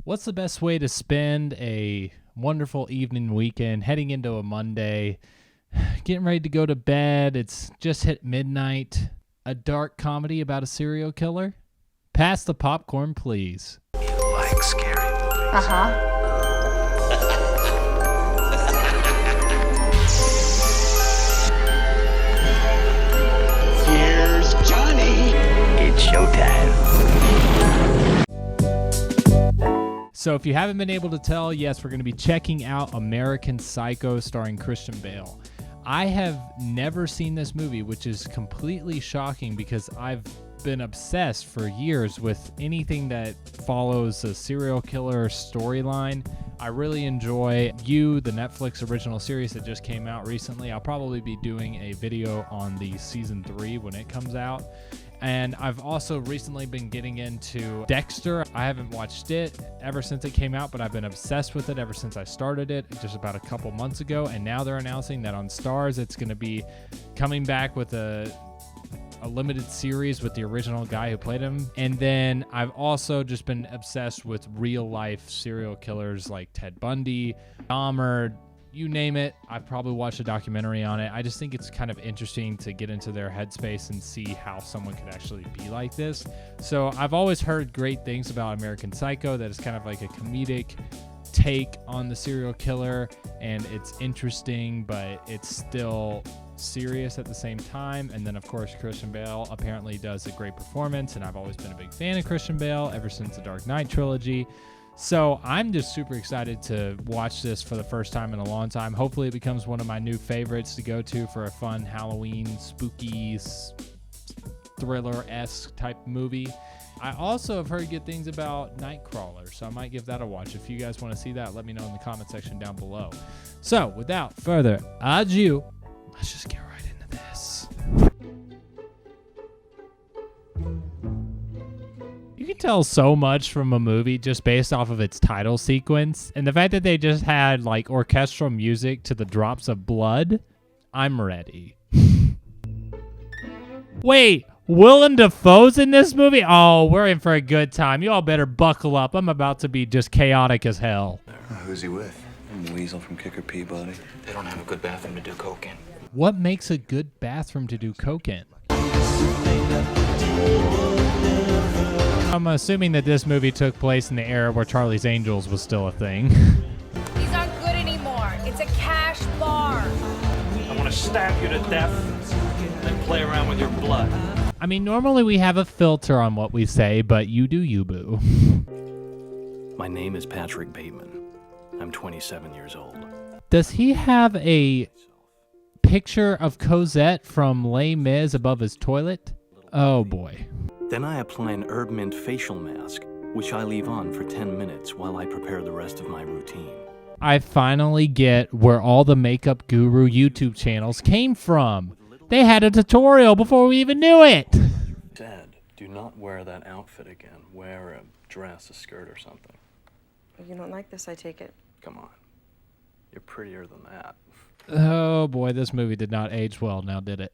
What's the best way to spend a wonderful evening weekend, heading into a Monday, getting ready to go to bed? It's just hit midnight. A dark comedy about a serial killer? Pass the popcorn, please. You like scary movies? Uh-huh. Here's Johnny. It's showtime. So if you haven't been able to tell, yes, we're going to be checking out American Psycho starring Christian Bale. I have never seen this movie, which is completely shocking because I've been obsessed for years with anything that follows a serial killer storyline. I really enjoy You, the Netflix original series that just came out recently. I'll probably be doing a video on the season 3 when it comes out. And I've also recently been getting into Dexter. I haven't watched it ever since it came out, but I've been obsessed with it ever since I started it just about a couple months ago. And now they're announcing that on Starz, it's going to be coming back with a limited series with the original guy who played him. And then I've also just been obsessed with real life serial killers like Ted Bundy, Dahmer, you name it. I've probably watched a documentary on it. I just think it's kind of interesting to get into their headspace and see how someone could actually be like this. So I've always heard great things about American Psycho, that it's kind of like a comedic take on the serial killer, and it's interesting, but it's still serious at the same time. And then of course Christian Bale apparently does a great performance, and I've always been a big fan of Christian Bale ever since the Dark Knight trilogy. So I'm just super excited to watch this for the first time in a long time. Hopefully it becomes one of my new favorites to go to for a fun Halloween, spooky, thriller-esque type movie. I also have heard good things about Nightcrawler, so I might give that a watch. If you guys want to see that, let me know in the comment section down below. So without further ado, let's just get right into this. You can tell so much from a movie just based off of its title sequence. And the fact that they just had like orchestral music to the drops of blood, I'm ready. Wait, Willem Dafoe's in this movie? Oh, we're in for a good time. You all better buckle up. I'm about to be just chaotic as hell. Who's he with? Weasel from Kicker Peabody. They don't have a good bathroom to do coke in. What makes a good bathroom to do coke in? I'm assuming that this movie took place in the era where Charlie's Angels was still a thing. These aren't good anymore. It's a cash bar. I want to stab you to death and then play around with your blood. I mean, normally we have a filter on what we say, but you do you, boo. My name is Patrick Bateman. I'm 27 years old. Does he have a picture of Cosette from Les Mis above his toilet? Oh boy. Then I apply an herb mint facial mask, which I leave on for 10 minutes while I prepare the rest of my routine. I finally get where all the Makeup Guru YouTube channels came from. They had a tutorial before we even knew it. Dad, do not wear that outfit again. Wear a dress, a skirt, or something. You don't like this, I take it. Come on. You're prettier than that. Oh boy, this movie did not age well now, did it?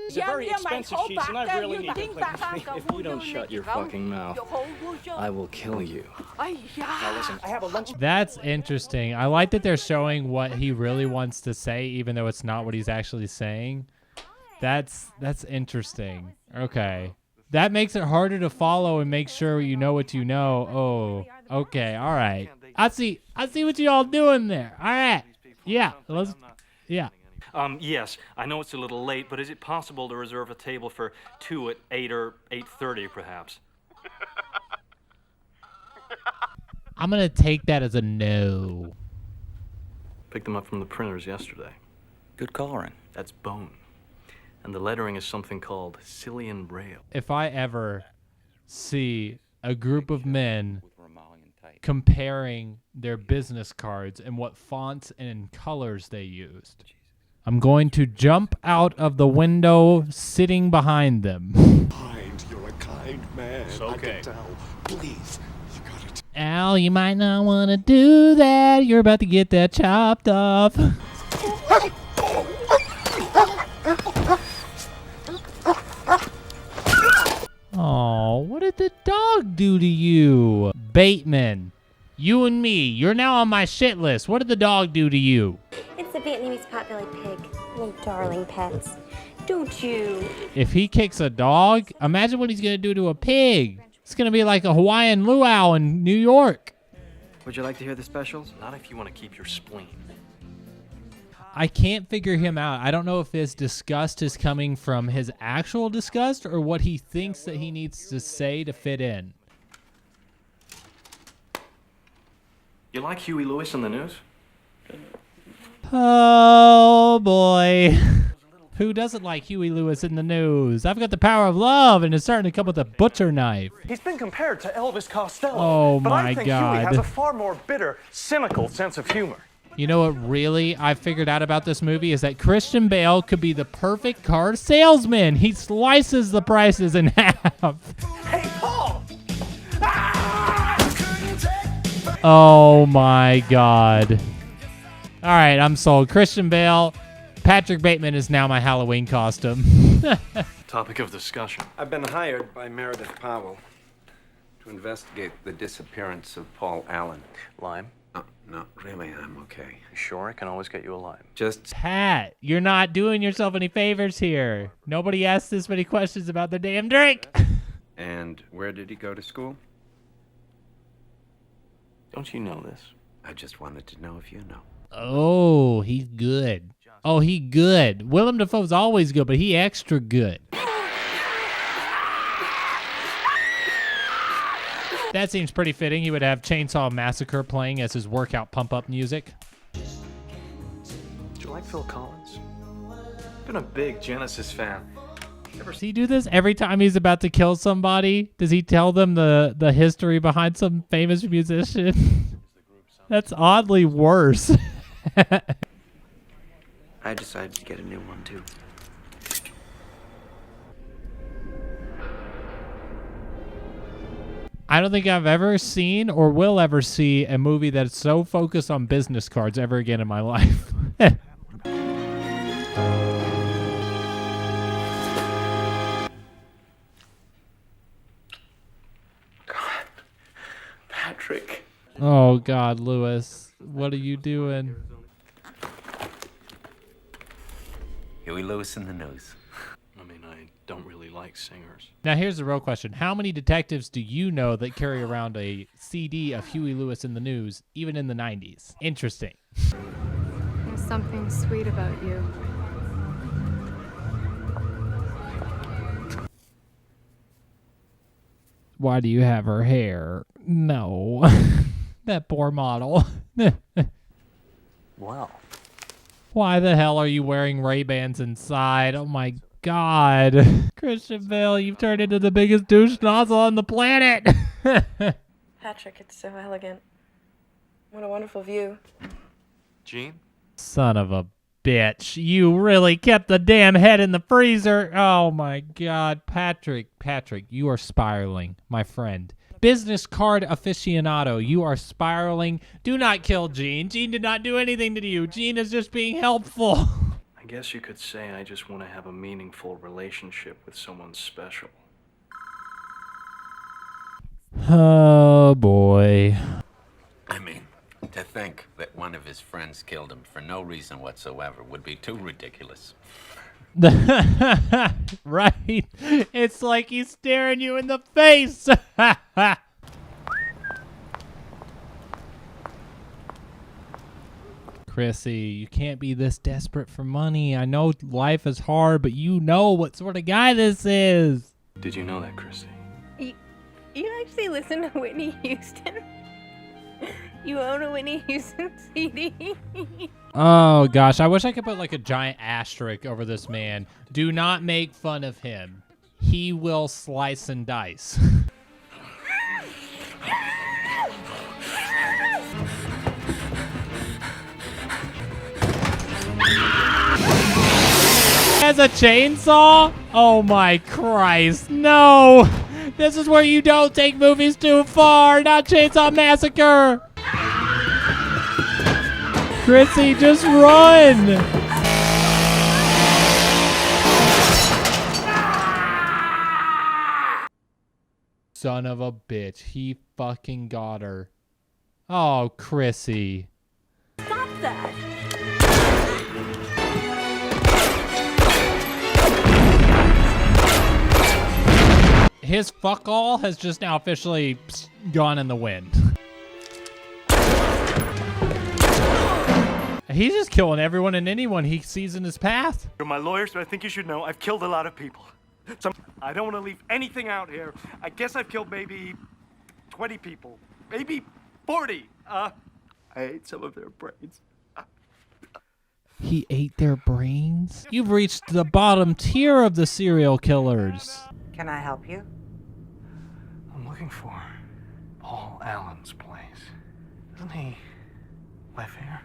These are very expensive sheets, and I really need to If you don't shut your fucking mouth, I will kill you. Now listen, I have a lunch. That's interesting. I like that they're showing what he really wants to say, even though it's not what he's actually saying. That's interesting. Okay. That makes it harder to follow and make sure you know what you know. Oh, okay. All right. I see what you all doing there. All right. Yeah. Yeah. Yes, I know it's a little late, but is it possible to reserve a table for 2 at 8 or 8:30, perhaps? I'm going to take that as a no. Picked them up from the printers yesterday. Good coloring. That's bone. And the lettering is something called Cillian Braille. If I ever see a group of men comparing their business cards and what fonts and colors they used, I'm going to jump out of the window sitting behind them. You're a kind man. It's okay. I can tell. Please, you gotta Al, you might not want to do that. You're about to get that chopped off. Oh, what did the dog do to you? Bateman, you and me, you're now on my shit list. What did the dog do to you? It's a Vietnamese potbelly pig. Little darling pets. Don't you? If he kicks a dog, imagine what he's going to do to a pig. It's going to be like a Hawaiian luau in New York. Would you like to hear the specials? Not if you want to keep your spleen. I can't figure him out. I don't know if his disgust is coming from his actual disgust or what he thinks that he needs to say to fit in. You like Huey Lewis in the news? Oh, boy. Who doesn't like Huey Lewis in the news? I've got the power of love, and it's starting to come with a butcher knife. He's been compared to Elvis Costello. Oh, but my I think God. Huey has a far more bitter, cynical sense of humor. You know what really I figured out about this movie is that Christian Bale could be the perfect car salesman. He slices the prices in half. Hey, Paul! Oh my God. All right, I'm sold. Christian Bale. Patrick Bateman is now my Halloween costume. Topic of discussion. I've been hired by Meredith Powell to investigate the disappearance of Paul Allen. Lime? No, really, I'm okay. Sure, I can always get you a lime. Just Pat, you're not doing yourself any favors here. Nobody asked this many questions about the damn drink. And where did he go to school? Don't you know this? I just wanted to know if you know. Oh, he's good. Oh, he good. Willem Dafoe's always good, but he extra good. That seems pretty fitting. He would have Chainsaw Massacre playing as his workout pump-up music. Do you like Phil Collins? Been a big Genesis fan. Does he do this every time he's about to kill somebody? Does he tell them the history behind some famous musician? That's oddly worse. I decided to get a new one, too. I don't think I've ever seen or will ever see a movie that's so focused on business cards ever again in my life. God. Patrick. Oh, God, Lewis. What are you doing? Huey Lewis in the news. I mean, I don't really like singers. Now, here's the real question. How many detectives do you know that carry around a CD of Huey Lewis in the news, even in the 90s? Interesting. There's something sweet about you. Why do you have her hair? No. That poor model. Wow. Why the hell are you wearing Ray-Bans inside? Oh my God. Christian Bale, you've turned into the biggest douche nozzle on the planet. Patrick, it's so elegant. What a wonderful view. Gene? Son of a bitch. You really kept the damn head in the freezer. Oh my God. Patrick, you are spiraling, my friend. Business card aficionado, you are spiraling. Do not kill Gene. Gene did not do anything to you. Gene is just being helpful. I guess you could say I just want to have a meaningful relationship with someone special. Oh, boy. I mean, to think that one of his friends killed him for no reason whatsoever would be too ridiculous. Right? It's like he's staring you in the face. Chrissy, you can't be this desperate for money. I know life is hard, but you know what sort of guy this is. Did you know that, Chrissy? You actually listen to Whitney Houston? You own a Whitney Houston CD? Oh, gosh. I wish I could put like a giant asterisk over this man. Do not make fun of him. He will slice and dice. Has a chainsaw? Oh my Christ. No. This is where you don't take movies too far. Not Chainsaw Massacre. Chrissy, just run! son of a bitch. He fucking got her. Oh, Chrissy. Stop that. His fuck all has just now officially gone in the wind. He's just killing everyone and anyone he sees in his path. You're my lawyer, so I think you should know I've killed a lot of people. I don't want to leave anything out here. I guess I've killed maybe 20 people. Maybe 40. I ate some of their brains. He ate their brains? You've reached the bottom tier of the serial killers. Can I help you? I'm looking for Paul Allen's place. Doesn't he live here?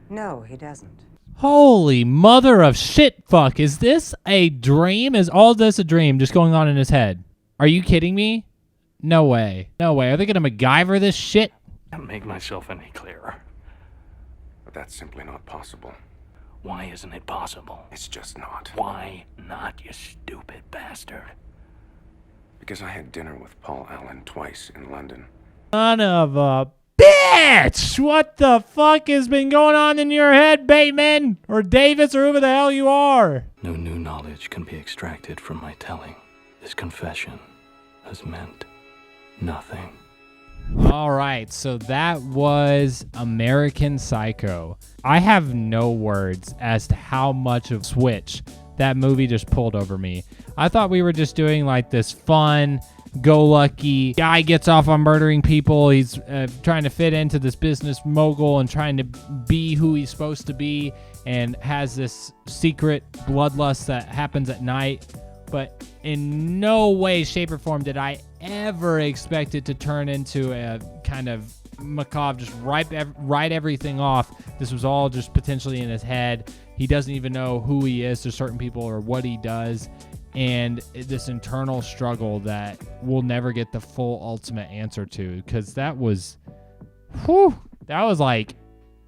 No, he doesn't. Holy mother of shit fuck. Is this a dream? Is all this a dream just going on in his head? Are you kidding me? No way. No way. Are they gonna MacGyver this shit? I can't make myself any clearer. But that's simply not possible. Why isn't it possible? It's just not. Why not, you stupid bastard? Because I had dinner with Paul Allen twice in London. Son of a bitch! What the fuck has been going on in your head, Bateman? Or Davis, or whoever the hell you are? No new knowledge can be extracted from my telling. This confession has meant nothing. All right, so that was American Psycho. I have no words as to how much of switch that movie just pulled over me. I thought we were just doing like this fun, go-lucky guy gets off on murdering people. He's trying to fit into this business mogul and trying to be who he's supposed to be, and has this secret bloodlust that happens at night. But in no way, shape, or form did I ever expect it to turn into a kind of macabre, just write everything off. This was all just potentially in his head. He doesn't even know who he is to certain people or what he does. And this internal struggle that we'll never get the full ultimate answer to, because that was, that was like,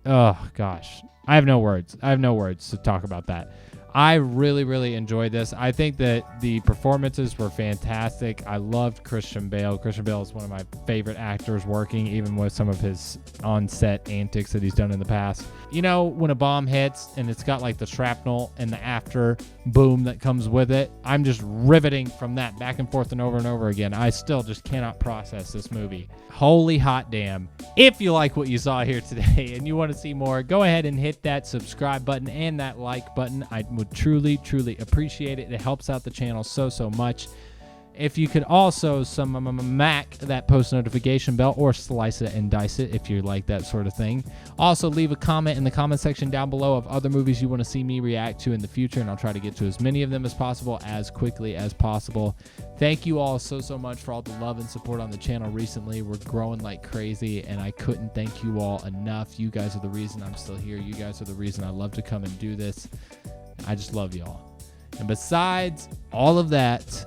oh gosh. I have no words. I have no words to talk about that. I really, really enjoyed this. I think that the performances were fantastic. I loved Christian Bale. Christian Bale is one of my favorite actors working, even with some of his on-set antics that he's done in the past. You know, when a bomb hits and it's got like the shrapnel and the after boom that comes with it, I'm just riveting from that back and forth and over again. I still just cannot process this movie. Holy hot damn. If you like what you saw here today and you want to see more, go ahead and hit that subscribe button and that like button. I would truly appreciate it. It helps out the channel so much. If you could also smack that post notification bell or slice it and dice it if you like that sort of thing. Also, leave a comment in the comment section down below of other movies you want to see me react to in the future, and I'll try to get to as many of them as possible as quickly as possible. Thank you all so much for all the love and support on the channel recently. We're growing like crazy, and I couldn't thank you all enough. You guys are the reason I'm still here. You guys are the reason I love to come and do this. I just love y'all. And besides all of that,